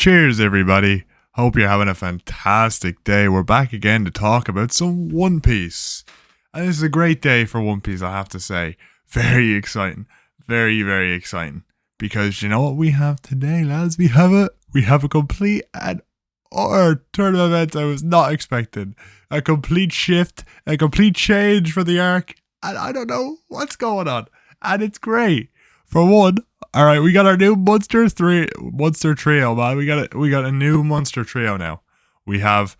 Cheers, everybody. Hope you're having a fantastic day. We're back again to talk about some One Piece. And this is a great day for One Piece, I have to say. Very exciting. Very, very exciting. Because you know what we have today, lads? We have a complete and utter turn of events I was not expecting. A complete shift, a complete change for the arc. And I don't know what's going on. And it's great. For one, all right, we got our new monster trio, man. We got a new monster trio now. We have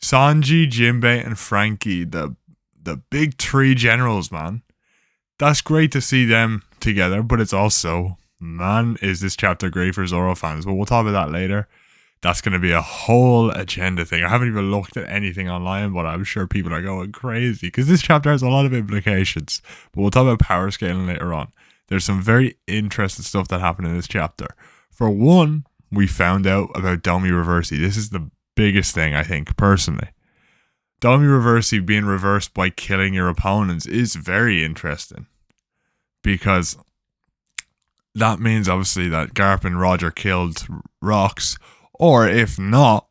Sanji, Jinbei, and Frankie, the big three generals, man. That's great to see them together, but it's also, man, is this chapter great for Zoro fans? But we'll talk about that later. That's going to be a whole agenda thing. I haven't even looked at anything online, but I'm sure people are going crazy because this chapter has a lot of implications. But we'll talk about power scaling later on. There's some very interesting stuff that happened in this chapter. For one, we found out about Domi Reversi. This is the biggest thing, I think, personally. Domi Reversi being reversed by killing your opponents is very interesting. Because that means, obviously, that Garp and Roger killed Rox. Or, if not,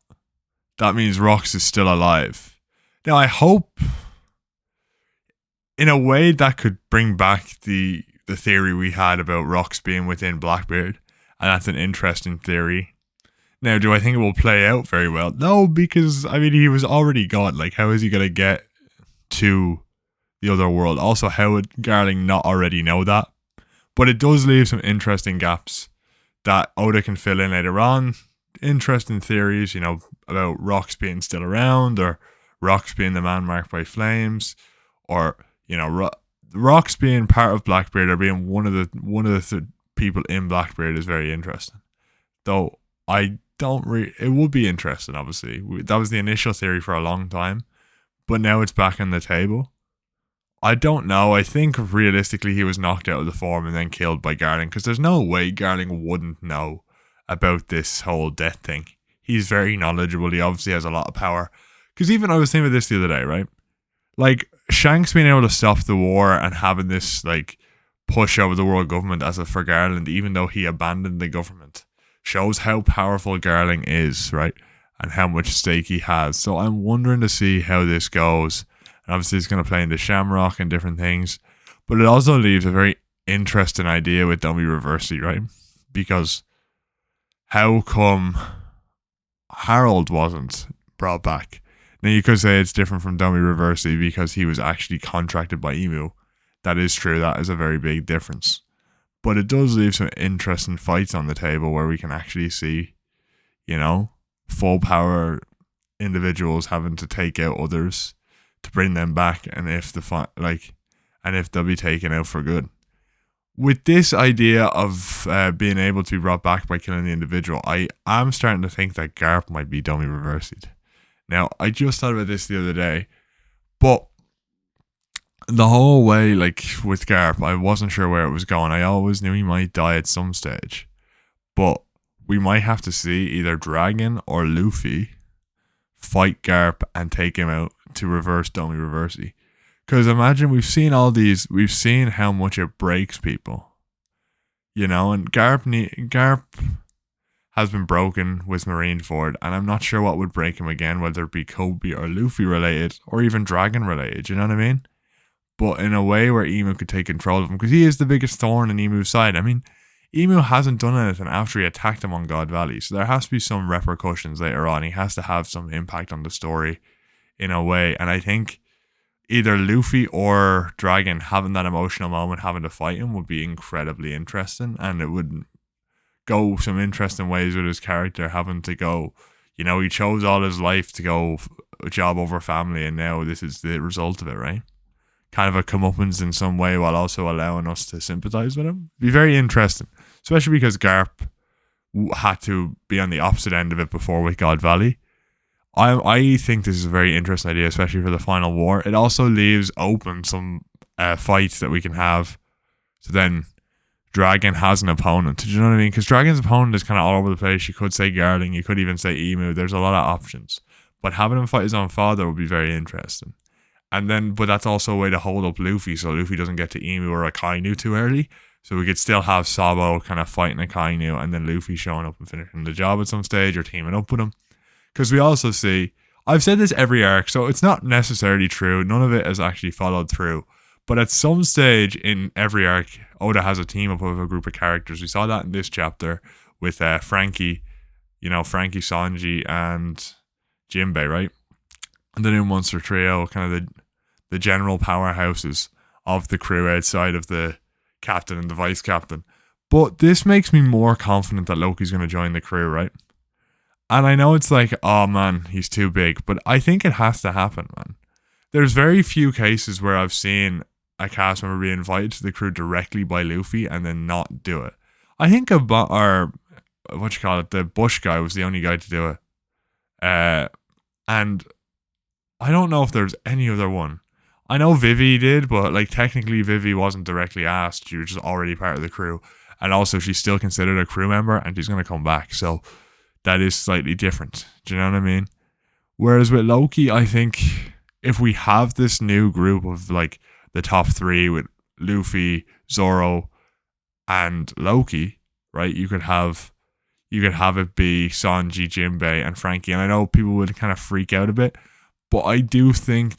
that means Rox is still alive. Now, I hope, in a way, that could bring back the theory we had about Rox being within Blackbeard, and that's an interesting theory. Now, do I think it will play out very well? No, because, I mean, he was already gone. Like, how is he going to get to the other world? Also, how would Garling not already know that? But it does leave some interesting gaps that Oda can fill in later on. Interesting theories, about Rox being still around, or Rox being the man marked by flames, or, Rox being part of Blackbeard or being one of the people in Blackbeard is very interesting. Though I don't it would be interesting, obviously. That was the initial theory for a long time, but now it's back on the table. I don't know. I think realistically he was knocked out of the form and then killed by Garling, because there's no way Garling wouldn't know about this whole death thing. He's very knowledgeable. He obviously has a lot of power. Because even I was thinking of this the other day, right? Like, Shanks being able to stop the war and having this, push over the world government as for Garland, even though he abandoned the government, shows how powerful Garling is, right? And how much stake he has. So I'm wondering to see how this goes. And obviously it's going to play into Shamrock and different things. But it also leaves a very interesting idea with Domi Reversi, right? Because how come Harold wasn't brought back? Now, you could say it's different from Domi Reversi because he was actually contracted by Emu. That is true. That is a very big difference. But it does leave some interesting fights on the table where we can actually see, full power individuals having to take out others to bring them back, and if they'll be taken out for good. With this idea of being able to be brought back by killing the individual, I am starting to think that Garp might be Domi Reversi'd. Now, I just thought about this the other day, but the whole way, with Garp, I wasn't sure where it was going. I always knew he might die at some stage, but we might have to see either Dragon or Luffy fight Garp and take him out to reverse Domi Reversi. Because imagine, we've seen how much it breaks people, and Garp has been broken with Marineford, and I'm not sure what would break him again, whether it be Kobe or Luffy related, or even Dragon related, you know what I mean? But in a way where Emu could take control of him, because he is the biggest thorn in Emu's side. I mean, Emu hasn't done anything after he attacked him on God Valley, so there has to be some repercussions later on. He has to have some impact on the story in a way, and I think either Luffy or Dragon having that emotional moment, having to fight him, would be incredibly interesting, and it would go some interesting ways with his character, having to go, he chose all his life to go job over family, and now this is the result of it, right? Kind of a comeuppance in some way, while also allowing us to sympathize with him. Be very interesting, especially because Garp had to be on the opposite end of it before with God Valley. I think this is a very interesting idea, especially for the final war. It also leaves open some fights that we can have. So then Dragon has an opponent. Do you know what I mean? Because Dragon's opponent is kind of all over the place. You could say Garling. You could even say Emu. There's a lot of options. But having him fight his own father would be very interesting. But that's also a way to hold up Luffy, so Luffy doesn't get to Emu or Akainu too early. So we could still have Sabo kind of fighting Akainu and then Luffy showing up and finishing the job at some stage or teaming up with him. Because we also see, I've said this every arc, so it's not necessarily true. None of it is actually followed through. But at some stage in every arc, Oda has a team up of a group of characters. We saw that in this chapter with Frankie, Frankie, Sanji, and Jinbei, right? And the new monster trio, kind of the general powerhouses of the crew outside of the captain and the vice captain. But this makes me more confident that Loki's going to join the crew, right? And I know it's like, oh man, he's too big, but I think it has to happen, man. There's very few cases where I've seen a cast member be invited to the crew directly by Luffy and then not do it. I think the Bush guy was the only guy to do it. And I don't know if there's any other one. I know Vivi did, but like technically Vivi wasn't directly asked. She was just already part of the crew. And also she's still considered a crew member and she's going to come back. So that is slightly different. Do you know what I mean? Whereas with Loki, I think if we have this new group of like the top three with Luffy, Zoro, and Loki, right? You could have it be Sanji, Jinbei, and Frankie. And I know people would kind of freak out a bit, but I do think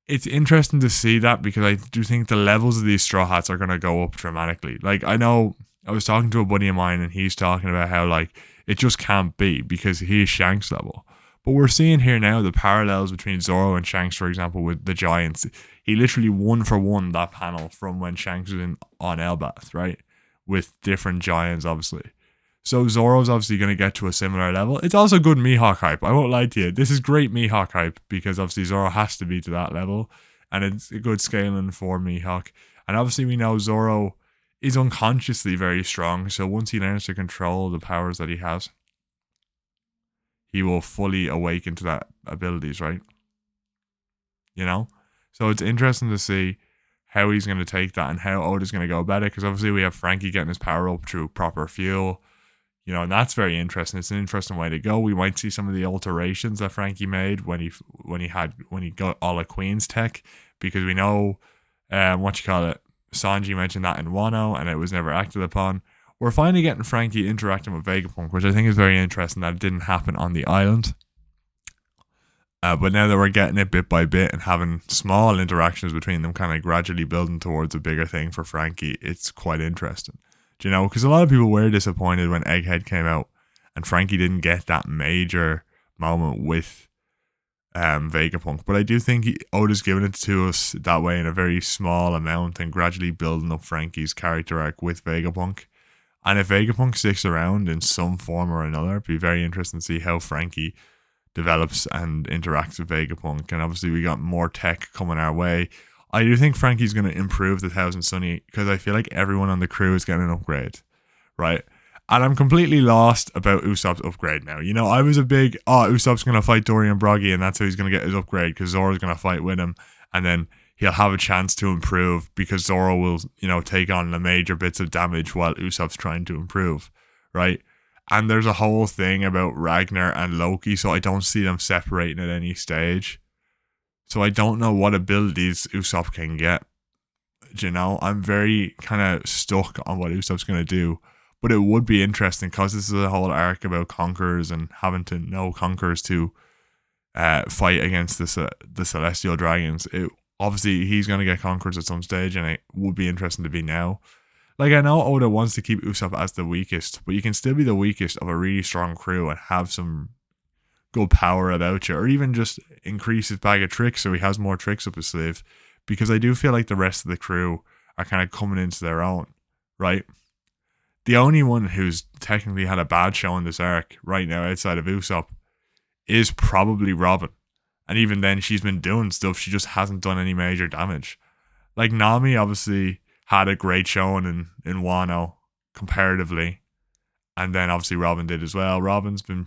it's interesting to see that because I do think the levels of these Straw Hats are going to go up dramatically. Like, I know I was talking to a buddy of mine and he's talking about how like it just can't be because he is Shanks level. But we're seeing here now the parallels between Zoro and Shanks, for example, with the Giants. He literally 1-for-1 that panel from when Shanks was on Elbaf, right? With different Giants, obviously. So Zoro's obviously going to get to a similar level. It's also good Mihawk hype. I won't lie to you. This is great Mihawk hype because obviously Zoro has to be to that level. And it's a good scaling for Mihawk. And obviously we know Zoro is unconsciously very strong. So once he learns to control the powers that he has, he will fully awaken to that abilities, right? So it's interesting to see how he's going to take that and how Oda's going to go about it. Because obviously we have Frankie getting his power up through proper fuel. And that's very interesting. It's an interesting way to go. We might see some of the alterations that Frankie made when he got all of Queen's tech, because we know Sanji mentioned that in Wano and it was never acted upon. We're finally getting Frankie interacting with Vegapunk, which I think is very interesting that it didn't happen on the island. But now that we're getting it bit by bit and having small interactions between them, kind of gradually building towards a bigger thing for Frankie, it's quite interesting. Because a lot of people were disappointed when Egghead came out and Frankie didn't get that major moment with Vegapunk. But I do think Oda's given it to us that way in a very small amount and gradually building up Frankie's character arc with Vegapunk. And if Vegapunk sticks around in some form or another, it'd be very interesting to see how Frankie develops and interacts with Vegapunk. And obviously we got more tech coming our way. I do think Frankie's going to improve the Thousand Sunny because I feel like everyone on the crew is getting an upgrade, right? And I'm completely lost about Usopp's upgrade now. I was a big, Usopp's going to fight Dorian Broggy and that's how he's going to get his upgrade because Zoro's going to fight with him and then he'll have a chance to improve because Zoro will, take on the major bits of damage while Usopp's trying to improve, right? And there's a whole thing about Ragnar and Loki, so I don't see them separating at any stage. So I don't know what abilities Usopp can get. I'm very kind of stuck on what Usopp's going to do. But it would be interesting because this is a whole arc about conquerors and having to know conquerors to fight against the celestial dragons. Obviously, he's going to get conquerors at some stage, and it would be interesting to be now. Like, I know Oda wants to keep Usopp as the weakest, but you can still be the weakest of a really strong crew and have some good power about you, or even just increase his bag of tricks so he has more tricks up his sleeve, because I do feel like the rest of the crew are kind of coming into their own, right? The only one who's technically had a bad show in this arc right now outside of Usopp is probably Robin, and even then she's been doing stuff, she just hasn't done any major damage. Like Nami obviously had a great showing in Wano comparatively, and then obviously Robin did as well. Robin's been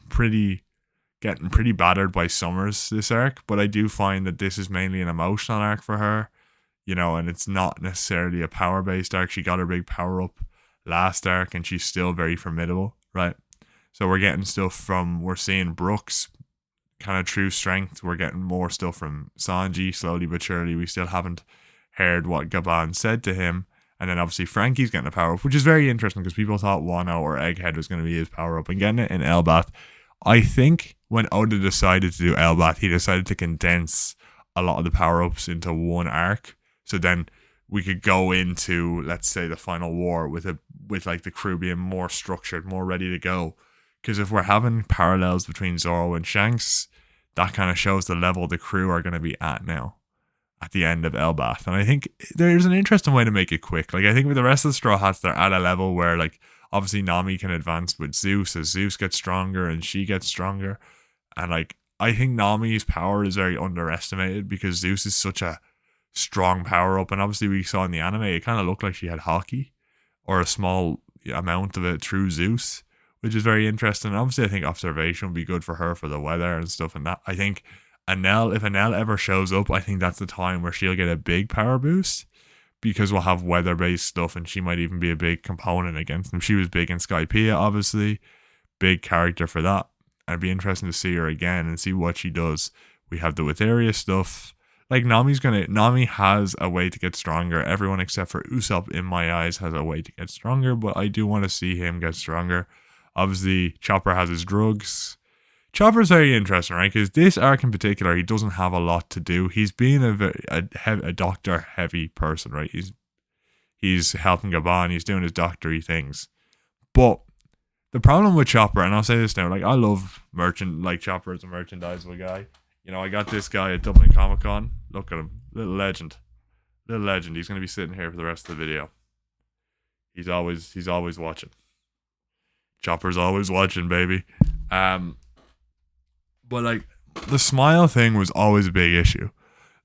getting pretty battered by Summers this arc, but I do find that this is mainly an emotional arc for her, and it's not necessarily a power-based arc. She got her big power-up last arc, and she's still very formidable, right? So we're getting stuff we're seeing Brooks' kind of true strength. We're getting more stuff from Sanji, slowly but surely. We still haven't heard what Gaban said to him, And then obviously Frankie's getting a power up, which is very interesting because people thought Wano or Egghead was going to be his power up, and getting it in Elbath. I think when Oda decided to do Elbath, he decided to condense a lot of the power ups into one arc. So then we could go into, let's say, the final war with like the crew being more structured, more ready to go. Because if we're having parallels between Zoro and Shanks, that kind of shows the level the crew are going to be at now at the end of Elbath. And I think there's an interesting way to make it quick. Like, I think with the rest of the Straw Hats, they're at a level where, like, obviously Nami can advance with Zeus as Zeus gets stronger and she gets stronger. And, like, I think Nami's power is very underestimated because Zeus is such a strong power up. And obviously we saw in the anime, it kind of looked like she had hockey or a small amount of it through Zeus, which is very interesting. And obviously I think observation would be good for her for the weather and stuff. And that, I think Anel, if Anel ever shows up, I think that's the time where she'll get a big power boost because we'll have weather-based stuff and she might even be a big component against them. She was big in Skypiea, obviously. Big character for that. And it'd be interesting to see her again and see what she does. We have the Witheria stuff. Like, Nami has a way to get stronger. Everyone except for Usopp, in my eyes, has a way to get stronger, but I do want to see him get stronger. Obviously, Chopper has his drugs. Chopper's very interesting, right? Because this arc in particular, he doesn't have a lot to do. He's being a doctor-heavy person, right? He's helping Gabon. He's doing his doctory things. But the problem with Chopper, and I'll say this now, like, I love Chopper is a merchandisable guy. You know, I got this guy at Dublin Comic Con. Look at him. Little legend. He's going to be sitting here for the rest of the video. He's always watching. Chopper's always watching, baby. But, like, the smile thing was always a big issue.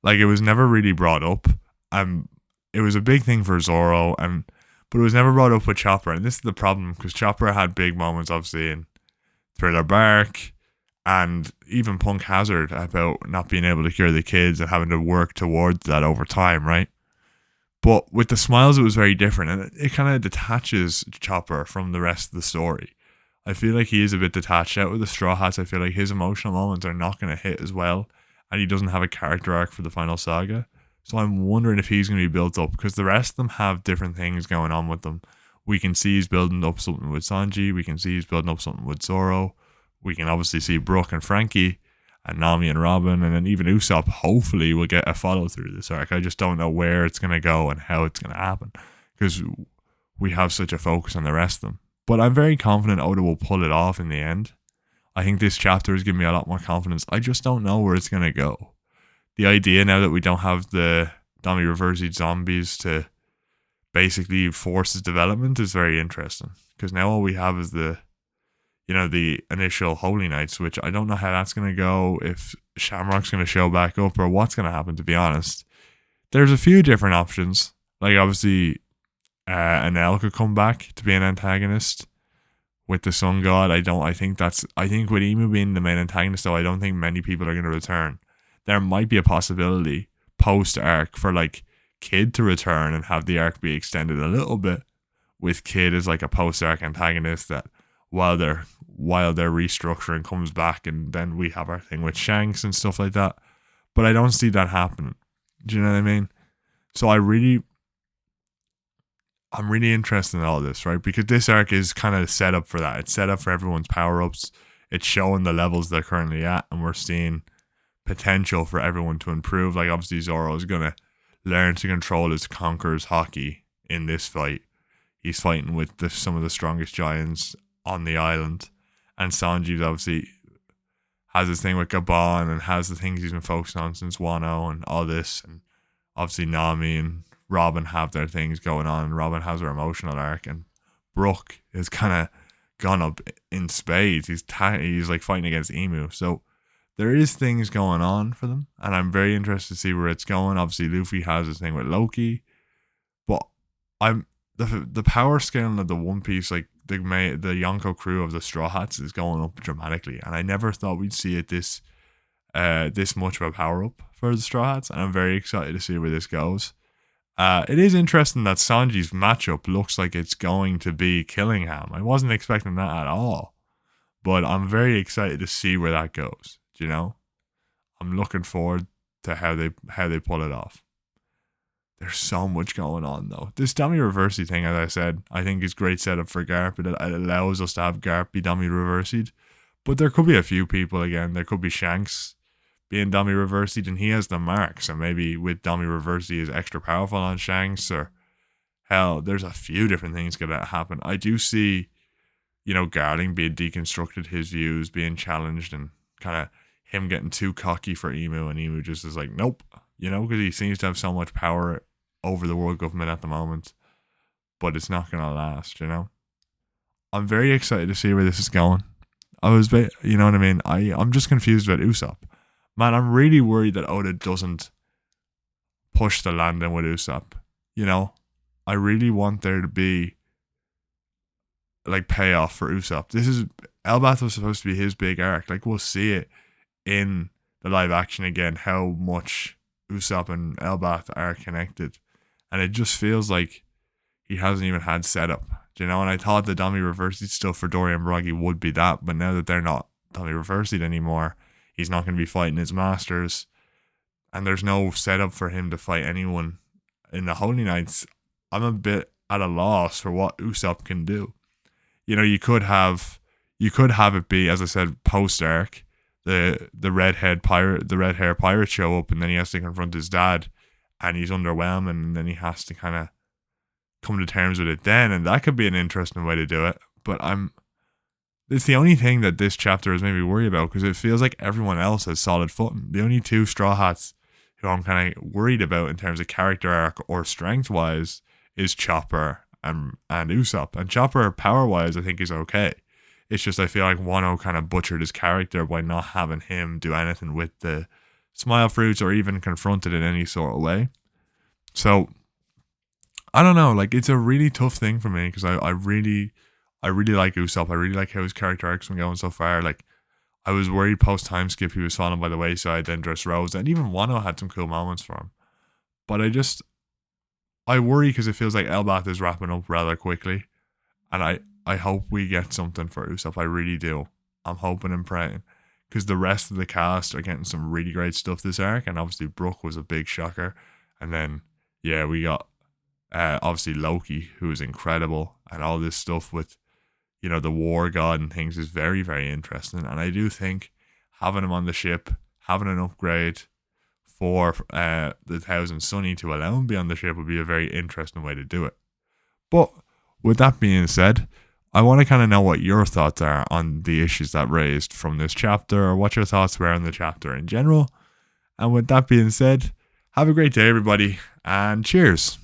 Like, it was never really brought up. It was a big thing for Zoro, but it was never brought up with Chopper. And this is the problem, because Chopper had big moments, obviously, in Thriller Bark, and even Punk Hazard about not being able to cure the kids and having to work towards that over time, right? But with the smiles, it was very different, and it kind of detaches Chopper from the rest of the story. I feel like he is a bit detached. Out with the Straw Hats, I feel like his emotional moments are not going to hit as well, and he doesn't have a character arc for the final saga. So I'm wondering if he's going to be built up, because the rest of them have different things going on with them. We can see he's building up something with Sanji. We can see he's building up something with Zoro. We can obviously see Brooke and Frankie, and Nami and Robin, and then even Usopp hopefully will get a follow through this arc. I just don't know where it's going to go and how it's going to happen, because we have such a focus on the rest of them. But I'm very confident Oda will pull it off in the end. I think this chapter has given me a lot more confidence. I just don't know where it's going to go. The idea now that we don't have the Nami Reversi zombies to basically force his development is very interesting. Because now all we have is the initial Holy Knights, which I don't know how that's going to go, if Shamrock's going to show back up or what's going to happen, to be honest. There's a few different options. Like, obviously, Anel could come back to be an antagonist with the Sun God. I think with Emu being the main antagonist, though, I don't think many people are going to return. There might be a possibility post-arc for, like, Kid to return and have the arc be extended a little bit, with Kid as, like, a post-arc antagonist that while they're restructuring comes back, and then we have our thing with Shanks and stuff like that. But I don't see that happening. Do you know what I mean? So I'm really interested in all this, right? Because this arc is kind of set up for that. It's set up for everyone's power-ups. It's showing the levels they're currently at, and we're seeing potential for everyone to improve. Like, obviously Zoro is going to learn to control his Conqueror's hockey in this fight. He's fighting with some of the strongest giants on the island. And Sanji's obviously has his thing with Gabon and has the things he's been focusing on since Wano and all this. And obviously Nami and Robin have their things going on. Robin has her emotional arc, and Brooke has kind of gone up in spades. He's like fighting against Emu. So there is things going on for them, and I'm very interested to see where it's going. Obviously Luffy has his thing with Loki, but the power scaling of the One Piece, like the Yonko crew of the Straw Hats, is going up dramatically, and I never thought we'd see it this much of a power up for the Straw Hats, and I'm very excited to see where this goes. It is interesting that Sanji's matchup looks like it's going to be Killingham. I wasn't expecting that at all, but I'm very excited to see where that goes. You know, I'm looking forward to how they pull it off. There's so much going on though. This dummy reversey thing, as I said, I think is great setup for Garp. It allows us to have Garp be dummy reversied. But there could be a few people again. There could be Shanks being dummy reversied, and he has the mark. So maybe with dummy reversey is extra powerful on Shanks, or hell, there's a few different things gonna happen. I do see, Garling being deconstructed, his views being challenged, and kind of him getting too cocky for Emu, and Emu just is like, nope, because he seems to have so much power over the world government at the moment, but it's not gonna last. I'm very excited to see where this is going. You know what I mean? I'm just confused about Ussop. Man, I'm really worried that Oda doesn't push the landing with Ussop. I really want there to be like payoff for Ussop. Elbath was supposed to be his big arc. Like, we'll see it in the live action again, how much Ussop and Elbath are connected. And it just feels like he hasn't even had setup. And I thought the dummy reversied stuff for Dorian Broggy would be that, but now that they're not dummy reversied anymore, he's not going to be fighting his masters, and there's no setup for him to fight anyone in the Holy Knights. I'm a bit at a loss for what Ussop can do. You could have it be, as I said, post arc, the red hair pirate show up, and then he has to confront his dad, and he's underwhelming, and then he has to kind of come to terms with it then, and that could be an interesting way to do it. But it's the only thing that this chapter has made me worry about, because it feels like everyone else has solid footing. The only two Straw Hats who I'm kind of worried about in terms of character arc or strength wise is Chopper and Usopp. And Chopper power wise I think is okay. It's just I feel like Wano kind of butchered his character by not having him do anything with the smile fruits or even confront it in any sort of way. So I don't know, like, it's a really tough thing for me, because I really like Usopp. I really like how his character arc's been going so far. Like, I was worried post time skip he was falling by the wayside, then Dressrosa, and even Wano had some cool moments for him. But I worry because it feels like Elbath is wrapping up rather quickly, and I hope we get something for Usopp. I really do. I'm hoping and praying, because the rest of the cast are getting some really great stuff this arc, and obviously Brook was a big shocker, and then we got obviously Loki, who is incredible, and all this stuff with the war god and things is very, very interesting. And I do think having him on the ship, having an upgrade for the Thousand Sunny to allow him to be on the ship would be a very interesting way to do it. But with that being said, I want to kind of know what your thoughts are on the issues that raised from this chapter, or what your thoughts were on the chapter in general. And with that being said, have a great day, everybody, and cheers.